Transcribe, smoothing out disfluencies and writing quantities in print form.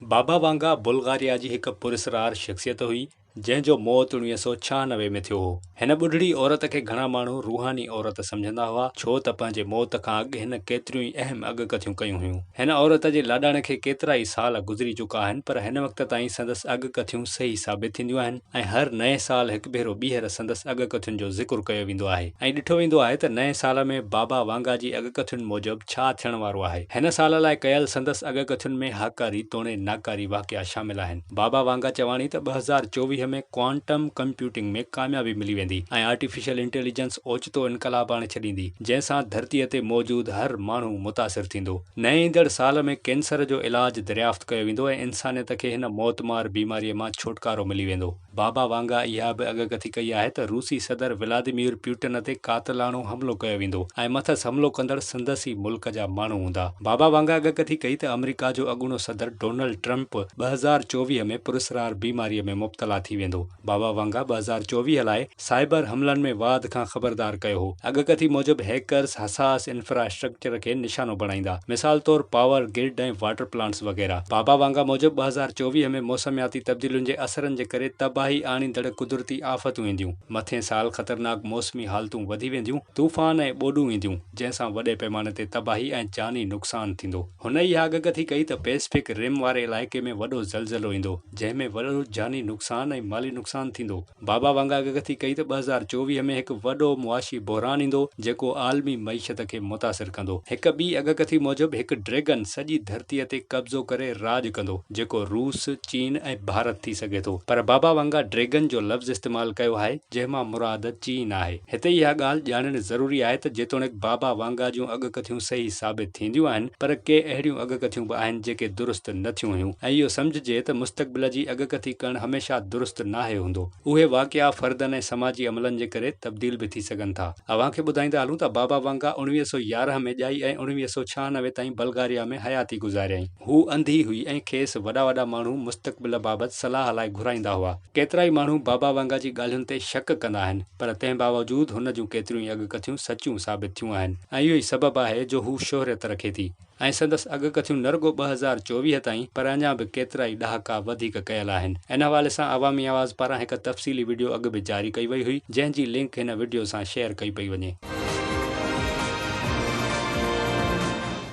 बाबा Vanga Bulgaria जी हिक पुरस्कार शख्सियत हुई जंहिंजो मौत 1996 में थियो हो। हिन ॿुढड़ी औरत खे घणा माण्हू रूहानी औरत सम्झंदा हुआ छो त पंहिंजे मौत खां अॻु हिन केतिरियूं ई अहम अॻकथियूं कयूं हुयूं। हिन औरत जे लाॾाण खे केतिरा ई साल गुज़री चुका आहिनि पर हिन वक़्त ताईं संदसि अॻकथियूं सही साबित थिंदियूं आहिनि ऐं हर नए साल हिकु भेरो ॿीहर संदसि अॻकथियुनि जो ज़िक्र कयो वेंदो आहे ऐं ॾिठो वेंदो आहे त नए साल में बाबा वांगा जी अॻकथियुनि मूजिबि छा थियण वारो आहे। हिन साल लाइ कयल संदसि अॻकथियुनि में हाकारी तोड़े नाकारी वाक़िया शामिल आहिनि। बाबा वांगा चवाणी त 2024 में क्वांटम कंप्यूटिंग में कामयाबी मिली वेंदी ऐं आर्टिफिशियल इंटेलिजेंस ओचितो इनकलाब आणे छॾींदी जंहिंसां धरतीअ ते मौजूद हर माण्हू मुतासिर थींदो। नए ईंदड़ साल में कैंसर जो इलाज दरियाफ़्त कयो वेंदो ऐं इंसानियत खे हिन मौतमार बीमारीअ मां छुटकारो मिली वेंदो। बाबा वांगा इहा बि अॻकथी कई आहे त रूसी सदर व्लादिमीर पुतिन ते कातिलाणो हमलो कयो वेंदो ऐं मथस हमलो कंदड़ संदसि मुल्क जा माण्हू हूंदा। बाबा वांगा अॻकथी कई त अमेरिका जो अॻूणो सदर डोनाल्ड ट्रंप 2024 में पुरस्कार बीमारीअ में मुब्तला थी वेंदो। बाबा वांगा 2024 लाइ साइबर हमलनि में वाध खां ख़बरदार कयो हो। अॻकथी मूजिबि हैकर्स हसास इंफ्रास्ट्रक्चर खे निशानो बणाईंदा, मिसाल तौर पावर ग्रिड ऐं वाटर प्लांट्स वग़ैरह। बाबा वांगा मूजिबि 2024 में मौसमियाती तब्दीलियुनि जे असरनि जे करे तबाही आणींदड़ कुदरती आफ़तूं ईंदियूं। मथिएं साल ख़तरनाक मौसमी हालतूं वधी वेंदियूं, तूफ़ान ऐं ॿोॾूं ईंदियूं जंहिंसां वॾे पैमाने ते तबाही ऐं जानी नुक़सान थींदो। हुन इहा अॻकथी कई त पैसिफिक रिम वारे इलाइक़े में वॾो ज़लज़लो ईंदो जंहिंमें वॾो जानी नुक़सान ऐं माली नुक़सान थींदो। बाबा वांगा अॻकथी कई त 2024 में हिकु वॾो मुआशी बहिरान ईंदो जेको आलमी मईशत खे मुतासिर कंदो। हिक ॿी अॻकथी मूजिबि हिकु ड्रैगन सॼी धरतीअ ते कब्ज़ो करे राज कंदो जेको रूस, चीन ऐं भारत थी सघे थो, पर बाबा वांगा ड्रैगन जो लफ़्ज़ इस्तेमालु कयो आहे जंहिंमां मुराद चीन आहे। हिते इहा ॻाल्हि ॼाणण ज़रूरी आहे त जेतोणीकि बाबा वांगा जूं अॻकथियूं सही साबित थींदियूं आहिनि पर के अहिड़ियूं अॻकथियूं बि आहिनि जेके दुरुस्त न थियूं हुयूं ऐं इहो सम्झिजे त मुस्तक़बिल जी अॻकथी करणु हमेशह दुरुस्त नाहे हूंदो। उहे वाक़िया फर्दनि ऐं समाजी अमलनि जे करे तब्दील बि थी सघनि था। अव्हां खे ॿुधाईंदा हलूं त बाबा वांगा 1911 में ॼाई ऐं 1996 ताईं बल्गारिया में हयाती गुज़ारियईं। हू अंधी हुई ऐं खेसि वॾा माण्हू मुस्तक़बिल बाबति सलाह लाइ घुराईंदा हुआ। केतिरा ई माण्हू बाबा वांगा जी ॻाल्हियुनि ते शक कंदा आहिनि पर तंहिं बावजूदि हुन जूं केतिरियूं ई अॻकथियूं सचियूं साबित थियूं आहिनि ऐं इहो ई सबबु आहे जो हू शोहरत रखे थी ऐं संदसि अॻकथियूं न रुॻो 2024 ताईं पर अञा बि केतिरा ई ॾहाका वधीक कयल आहिनि। इन हवाले सां अवामी आवाज़ पारां हिकु तफ़सीली वीडियो अॻु बि जारी कई वई हुई जंहिंजी लिंक हिन वीडियो सां शेयर कई पई वञे।